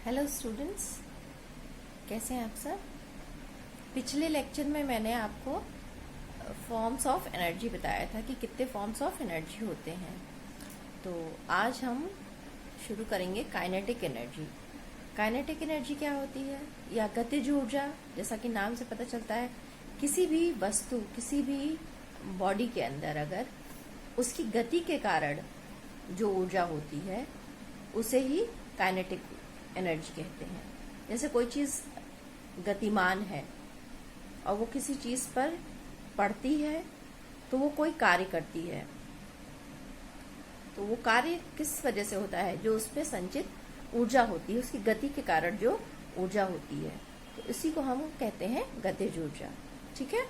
Hello students, कैसे हैं आप सब। पिछले लेक्चर में मैंने आपको फॉर्म्स ऑफ एनर्जी बताया था कि कितने फॉर्म्स ऑफ एनर्जी होते हैं। तो आज हम शुरू करेंगे काइनेटिक एनर्जी। काइनेटिक एनर्जी क्या होती है? या गतिज ऊर्जा। जैसा कि नाम से पता चलता है, किसी भी वस्तु, किसी भी बॉडी के अंदर अगर उसकी गति के कारण जो ऊर्जा होती है उसे ही काइनेटिक एनर्जी कहते हैं। जैसे कोई चीज गतिमान है और वो किसी चीज पर पड़ती है तो वो कोई कार्य करती है। तो वो कार्य किस वजह से होता है? जो उसमें संचित ऊर्जा होती है, उसकी गति के कारण जो ऊर्जा होती है, तो इसी को हम कहते हैं गतिज ऊर्जा। ठीक है।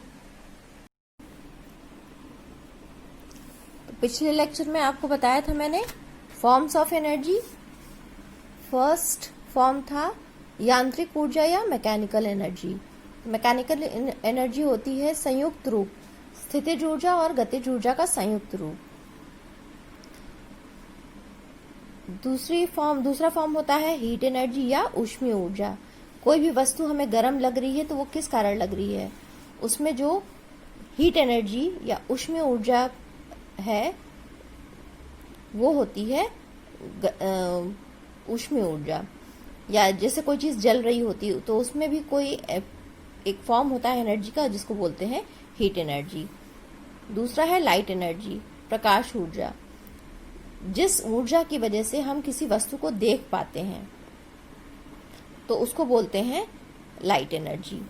तो पिछले लेक्चर में आपको बताया था मैंने forms of energy. First form था यांत्रिक ऊर्जा या मैकेनिकल एनर्जी। मैकेनिकल एनर्जी होती है संयुक्त रूप, स्थितिज ऊर्जा और गतिज ऊर्जा का संयुक्त रूप। दूसरा फॉर्म होता है हीट एनर्जी या ऊष्मीय ऊर्जा। कोई भी वस्तु हमें गर्म लग रही है तो वो किस कारण लग रही है? उसमें जो हीट एनर्जी या ऊष्मीय ऊर्जा है वो होती है ऊष्मीय ऊर्जा। या जैसे कोई चीज जल रही होती है तो उसमें भी कोई एक फॉर्म होता है एनर्जी का, जिसको बोलते हैं हीट एनर्जी। दूसरा है लाइट एनर्जी, प्रकाश ऊर्जा। जिस ऊर्जा की वजह से हम किसी वस्तु को देख पाते हैं तो उसको बोलते हैं लाइट एनर्जी।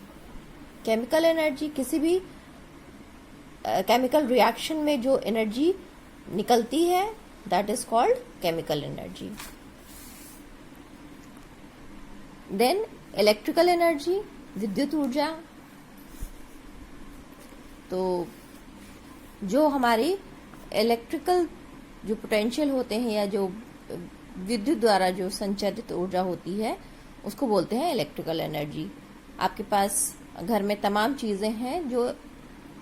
केमिकल एनर्जी, किसी भी केमिकल रिएक्शन में जो एनर्जी निकलती है, that is called chemical energy. Then electrical energy, विद्युत ऊर्जा। तो जो हमारी इलेक्ट्रिकल जो पोटेंशियल होते हैं या जो विद्युत द्वारा जो संचारित ऊर्जा होती है उसको बोलते हैं इलेक्ट्रिकल एनर्जी। आपके पास घर में तमाम चीजें हैं जो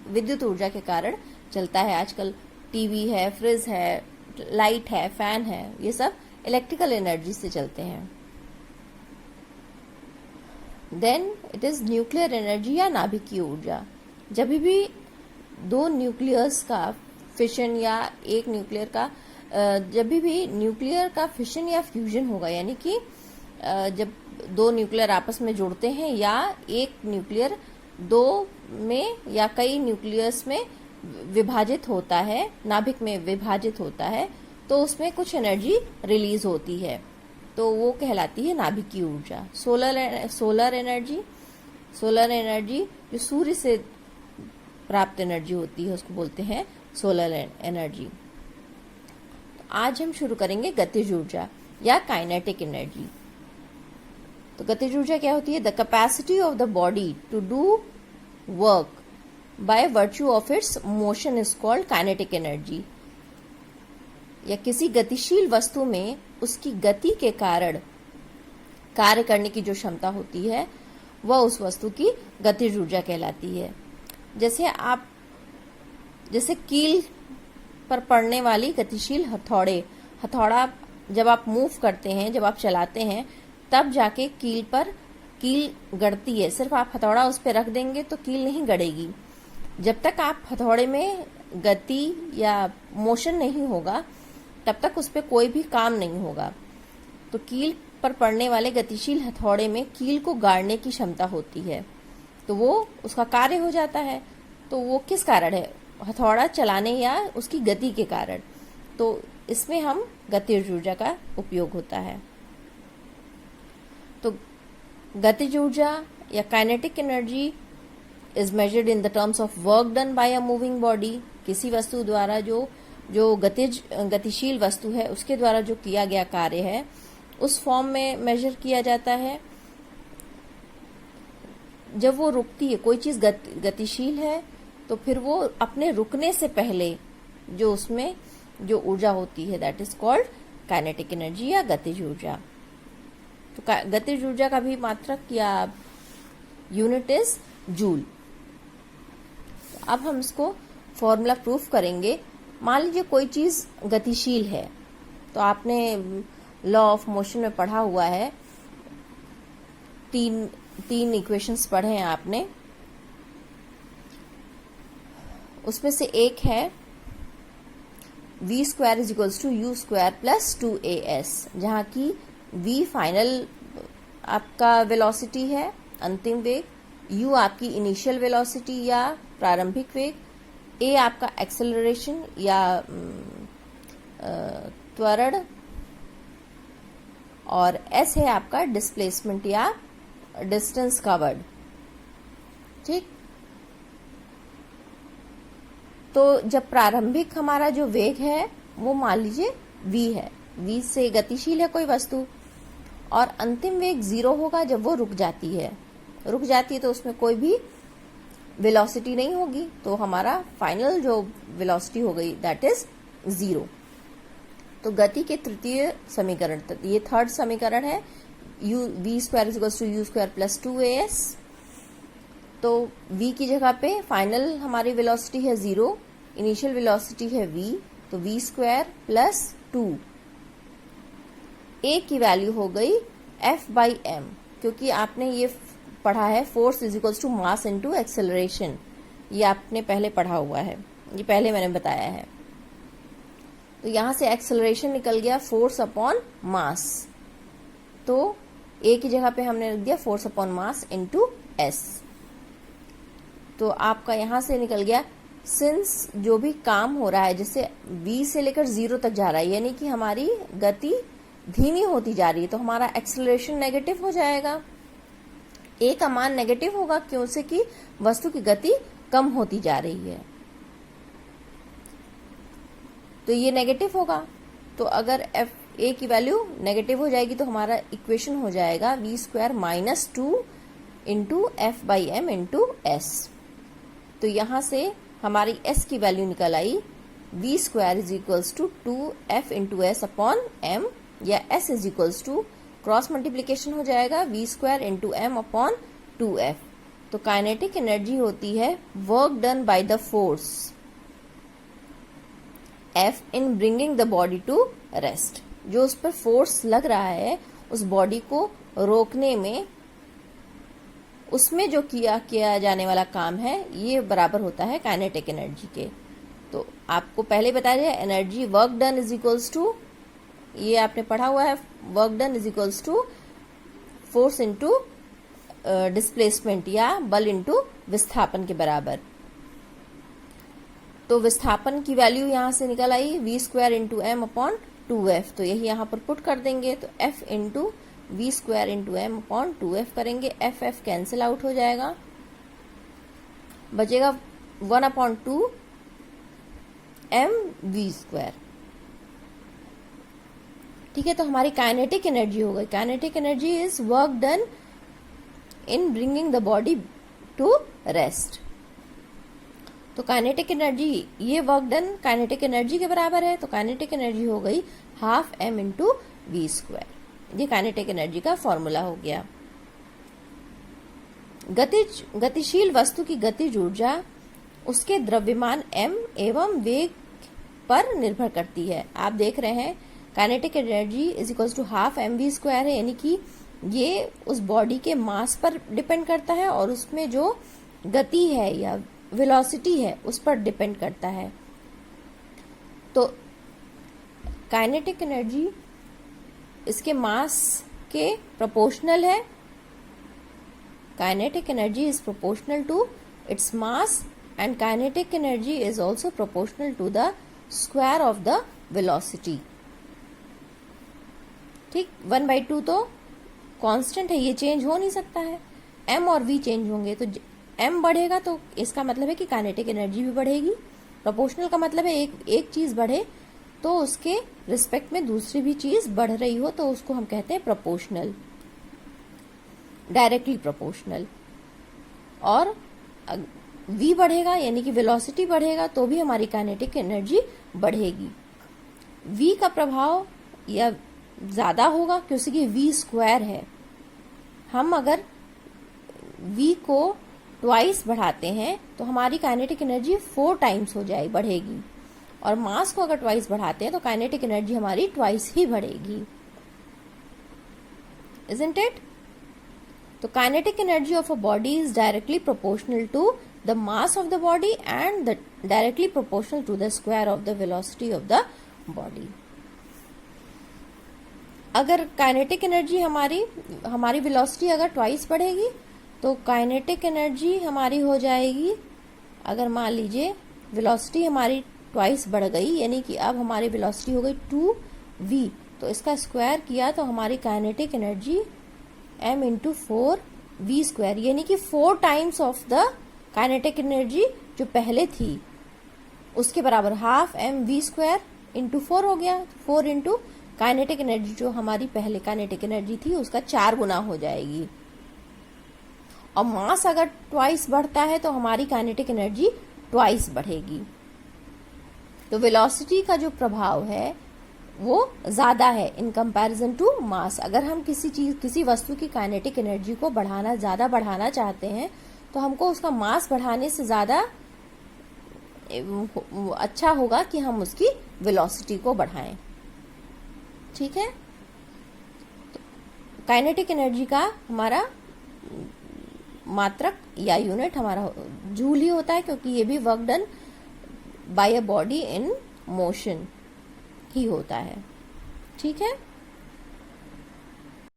विद्युत ऊर्जा के कारण चलता है। आजकल टीवी है, फ्रिज है, लाइट है, फैन है, ये सब इलेक्ट्रिकल एनर्जी से चलते हैं। Then it is nuclear energy या नाभिकीय ऊर्जा। जब भी दो न्यूक्लियस का फिशन या एक न्यूक्लियर का जब भी न्यूक्लियर का फिशन या फ्यूजन होगा, यानी कि जब दो न्यूक्लियर आपस में जुड़ते हैं या एक न्यूक्लियर दो में या कई न्यूक्लियस में विभाजित होता है, नाभिक में विभाजित होता है, तो उसमें कुछ एनर्जी रिलीज होती है, तो वो कहलाती है नाभिकीय ऊर्जा। सोलर एनर्जी जो सूर्य से प्राप्त एनर्जी होती है उसको बोलते हैं सोलर एनर्जी। तो आज हम शुरू करेंगे गतिज ऊर्जा या काइनेटिक एनर्जी। तो गतिज ऊर्जा क्या होती है? The capacity of the body to do work by virtue of its motion is called kinetic energy. या किसी गतिशील वस्तु में उसकी गति के कारण कार्य करने की जो क्षमता होती है वह उस वस्तु की गतिज ऊर्जा कहलाती है। जैसे कील पर पड़ने वाली गतिशील हथौड़ा जब आप मूव करते हैं, जब आप चलाते हैं, तब जाके कील गड़ती है। सिर्फ आप हथौड़ा उस पर रख देंगे तो कील नहीं गड़ेगी। जब तक आप हथौड़े में गति या मोशन नहीं होगा तब तक उस पर कोई भी काम नहीं होगा। तो कील पर पड़ने वाले गतिशील हथौड़े में कील को गाड़ने की क्षमता होती है, तो वो उसका कार्य हो जाता है। तो वो किस कारण है? हथौड़ा चलाने या उसकी गति के कारण। तो इसमें हम गतिज ऊर्जा का उपयोग होता है। तो गतिज ऊर्जा या kinetic energy is measured in the terms of work done by a moving body. किसी वस्तु द्वारा जो गतिशील वस्तु है उसके द्वारा जो किया गया कार्य है उस फॉर्म में मेजर किया जाता है। जब वो रुकती है, कोई चीज गतिशील है, तो फिर वो अपने रुकने से पहले जो उसमें जो ऊर्जा होती है, that is called kinetic energy या गतिज ऊर्जा। तो गतिज ऊर्जा का भी मात्रक या यूनिट इज जूल। अब हम इसको फॉर्मूला प्रूफ करेंगे। मान लीजिए कोई चीज गतिशील है, तो आपने लॉ ऑफ मोशन में पढ़ा हुआ है तीन इक्वेशंस पढ़े हैं आपने, उसमें से एक है v square is equals to u square plus 2as, जहाँ की v फाइनल आपका वेलोसिटी है, अंतिम वेग, u आपकी इनिशियल वेलोसिटी या प्रारंभिक वेग, a आपका एक्सेलरेशन या त्वरण, और s है आपका डिस्प्लेसमेंट या डिस्टेंस कवर्ड। ठीक, तो जब प्रारंभिक हमारा जो वेग है वो मान लीजिए v है, v से गतिशील है कोई वस्तु, और अंतिम वेग 0 होगा जब वो रुक जाती है तो उसमें कोई भी वेलोसिटी नहीं होगी, तो हमारा फाइनल जो वेलोसिटी हो गई दैट इज 0। तो गति के तृतीय समीकरण, ये थर्ड समीकरण है, v square equals to u square plus 2as। तो v की जगह पे फाइनल हमारी वेलोसिटी है 0, इनिशियल वेलोसिटी है v, तो v स्क्वायर प्लस 2, a की वैल्यू हो गई F/m, क्योंकि आपने ये पढ़ा है force is equals to mass into acceleration, ये आपने पहले पढ़ा हुआ है, ये पहले मैंने बताया है। तो यहां से एक्सेलरेशन निकल गया फोर्स अपॉन मास, तो a की जगह पे हमने रख दिया force upon mass into s। तो आपका यहां से निकल गया, सिंस जो भी काम हो रहा है जैसे v से लेकर 0 तक जा रहा है, यानी कि हमारी गति धीमी होती जा रही है, तो हमारा एक्सेलरेशन नेगेटिव हो जाएगा, a का मान नेगेटिव होगा, क्यों से कि वस्तु की गति कम होती जा रही है, तो ये नेगेटिव होगा। तो अगर a की वैल्यू नेगेटिव हो जाएगी तो हमारा इक्वेशन हो जाएगा v square minus 2 into F/m into s। तो यहां से हमारी s की वैल्यू निकल आई, v square is equals to 2f into s upon m, या s is equals to cross multiplication हो जाएगा v square into m upon 2f। तो काइनेटिक एनर्जी होती है work done by the force F in bringing the body to rest, जो उस पर force लग रहा है उस बॉडी को रोकने में, उसमें जो किया जाने वाला काम है ये बराबर होता है काइनेटिक एनर्जी के। तो आपको पहले बताया जाए energy work done is equals to, ये आपने पढ़ा हुआ है, work done is equals to force into displacement या बल इनटू विस्थापन के बराबर। तो विस्थापन की वैल्यू यहां से निकल आई v square into m upon 2f, तो यही यहां पर पुट कर देंगे, तो f into v square into m upon 2f करेंगे, f कैंसिल आउट हो जाएगा, बचेगा 1/2 mv स्क्वायर। ठीक है, तो हमारी काइनेटिक एनर्जी हो गई, kinetic energy is work done in bringing the body to rest. तो काइनेटिक एनर्जी, ये वर्क डन काइनेटिक एनर्जी के बराबर है, तो काइनेटिक एनर्जी हो गई half m into v square. ये काइनेटिक एनर्जी का फॉर्मूला हो गया। गतिशील वस्तु की गतिज ऊर्जा उसके द्रव्यमान m एवं वेग पर निर्भर करती है। आप देख रहे हैं kinetic energy is equals to half mv square है, यानी कि ये उस बॉडी के मास पर डिपेंड करता है और उसमें जो गति है या वेलोसिटी है उस पर डिपेंड करता है। तो काइनेटिक एनर्जी इसके मास के प्रोपोर्शनल है, kinetic energy is proportional to its mass and kinetic energy is also proportional to the square of the velocity. ठीक, 1/2 तो कांस्टेंट है, ये चेंज हो नहीं सकता है, m और v चेंज होंगे, तो m बढ़ेगा तो इसका मतलब है कि काइनेटिक एनर्जी भी बढ़ेगी। प्रोपोर्शनल का मतलब है एक चीज बढ़े तो उसके रिस्पेक्ट में दूसरी भी चीज बढ़ रही हो, तो उसको हम कहते हैं प्रोपोर्शनल, डायरेक्टली प्रोपोर्शनल। और v बढ़ेगा यानी कि वेलोसिटी बढ़ेगा तो भी हमारी काइनेटिक एनर्जी बढ़ेगी। v का प्रभाव या ज्यादा होगा क्योंकि v स्क्वायर है, हम अगर v को ट्वाइस बढ़ाते हैं तो हमारी काइनेटिक एनर्जी 4 टाइम्स हो जाए बढ़ेगी, और मास को अगर ट्वाइस बढ़ाते हैं तो काइनेटिक एनर्जी हमारी ट्वाइस ही बढ़ेगी। Isn't it? तो kinetic energy of a body is directly proportional to the mass of the body and directly proportional to the square of the velocity of the body. अगर kinetic energy हमारी velocity अगर twice बढ़ेगी तो kinetic energy हमारी हो जाएगी, अगर मान लीजिए वेलोसिटी हमारी ट्वाइस बढ़ गई, यानी कि अब हमारी वेलोसिटी हो गई 2v, तो इसका स्क्वायर किया तो हमारी kinetic energy m into 4v², यानी कि 4 times of the kinetic energy जो पहले थी उसके बराबर, हाफ mv² इंटू 4 हो गया, 4 इंटू काइनेटिक एनर्जी जो हमारी पहले काइनेटिक एनर्जी थी उसका 4 गुना हो जाएगी। और मास अगर ट्वाइस बढ़ता है तो हमारी काइनेटिक एनर्जी ट्वाइस बढ़ेगी। तो वेलोसिटी का जो प्रभाव है वो ज्यादा है इन कंपैरिजन टू मास। अगर हम किसी वस्तु की काइनेटिक एनर्जी को ज्यादा बढ़ाना चाहते हैं तो हमको उसका मास बढ़ाने से ज्यादा अच्छा होगा कि हम उसकी वेलोसिटी को बढ़ाएं। ठीक है, तो काइनेटिक एनर्जी का हमारा मात्रक या यूनिट हमारा जूल ही होता है, क्योंकि ये भी work done by a body in motion ही होता है। ठीक है।